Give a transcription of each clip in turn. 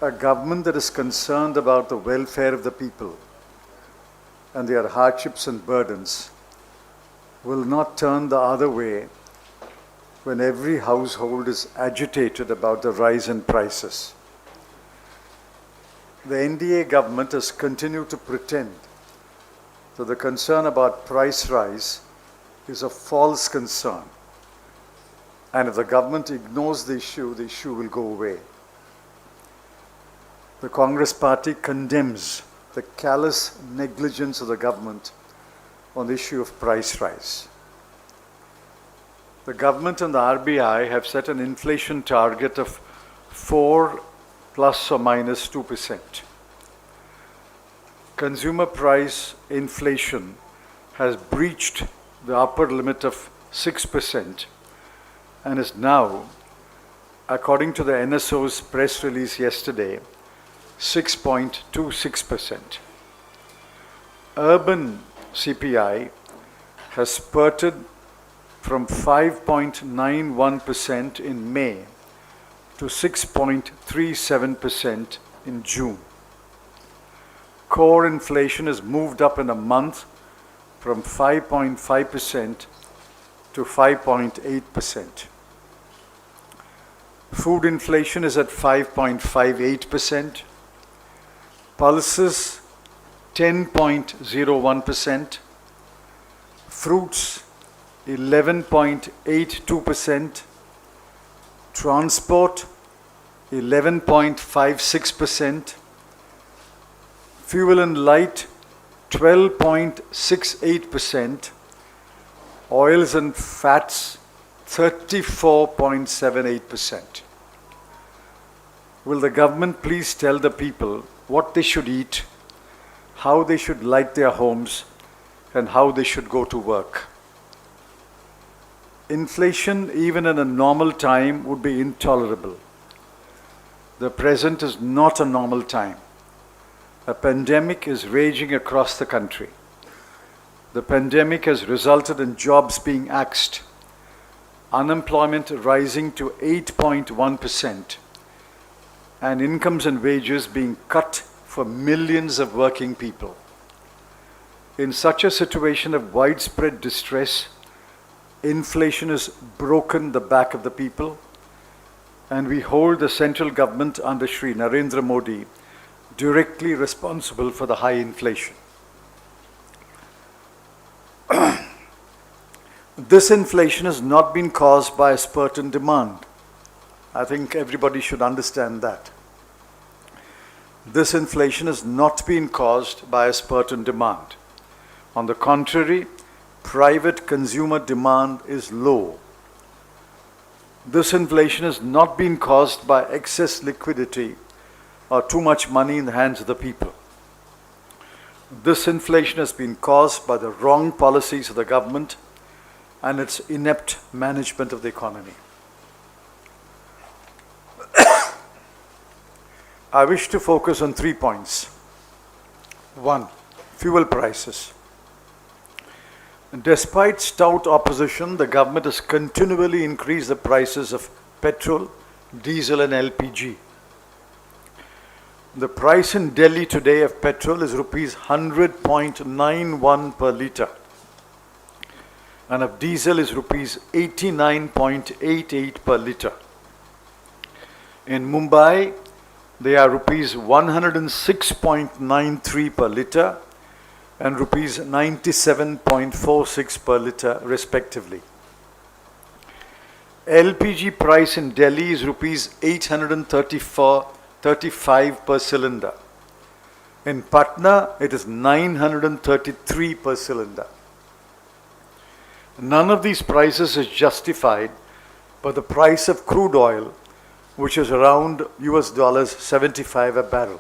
A government that is concerned about the welfare of the people and their hardships and burdens will not turn the other way when every household is agitated about the rise in prices. The NDA government has continued to pretend that the concern about price rise is a false concern. And if the government ignores the issue will go away. The Congress party condemns the callous negligence of the government on the issue of price rise. The government and the RBI have set an inflation target of 4 plus or minus 2%. Consumer price inflation has breached the upper limit of 6% and is now, according to the NSO's press release yesterday, 6.26%. Urban CPI has spurted from 5.91% in May to 6.37% in June. Core inflation has moved up in a month from 5.5% to 5.8%. Food inflation is at 5.58%. Pulses 10.01%. Fruits 11.82%. Transport 11.56%. Fuel and light 12.68%. Oils and fats 34.78%. Will the government please tell the people what they should eat, how they should light their homes, and how they should go to work? Inflation, even in a normal time, would be intolerable. The present is not a normal time. A pandemic is raging across the country. The pandemic has resulted in jobs being axed, unemployment rising to 8.1%, and incomes and wages being cut for millions of working people. In such a situation of widespread distress, inflation has broken the back of the people, and we hold the central government under Shri Narendra Modi directly responsible for the high inflation. This inflation has not been caused by a spurt in demand. I think everybody should understand that. This inflation has not been caused by a spurt in demand. On the contrary, private consumer demand is low. This inflation has not been caused by excess liquidity or too much money in the hands of the people. This inflation has been caused by the wrong policies of the government and its inept management of the economy. I wish to focus on 3 points. 1. Fuel prices. Despite stout opposition, the government has continually increased the prices of petrol, diesel and LPG. The price in Delhi today of petrol is rupees 100.91 per litre, and of diesel is rupees 89.88 per litre. In Mumbai, they are rupees 106.93 per litre and rupees 97.46 per litre respectively. LPG price in Delhi is rupees 835 per cylinder. In Patna, it is 933 per cylinder. None of these prices is justified by the price of crude oil, which is around $75 a barrel.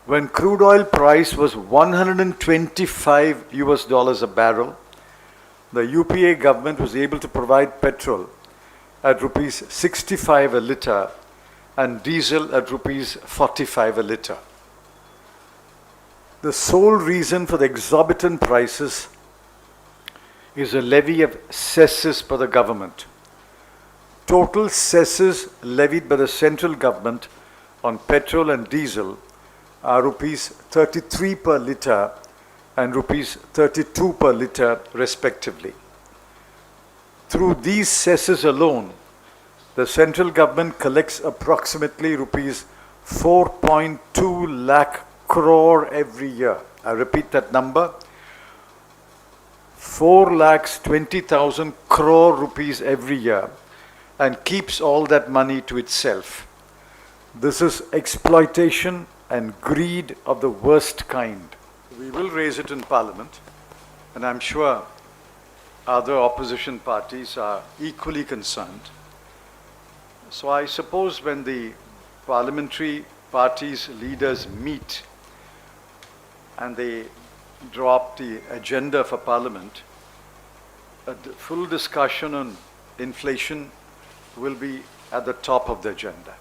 When crude oil price was $125 a barrel, the UPA government was able to provide petrol at rupees 65 a litre and diesel at rupees 45 a litre. The sole reason for the exorbitant prices is a levy of cesses by the government. Total cesses levied by the central government on petrol and diesel are rupees 33 per litre and rupees 32 per litre respectively. Through these cesses alone, the central government collects approximately rupees 4.2 lakh crore every year. I repeat that number, 4,20,000 crore rupees every year, and keeps all that money to itself. This is exploitation and greed of the worst kind. We will raise it in Parliament, and I'm sure other opposition parties are equally concerned. So I suppose when the parliamentary parties' leaders meet and they draw up the agenda for Parliament, a full discussion on inflation will be at the top of the agenda.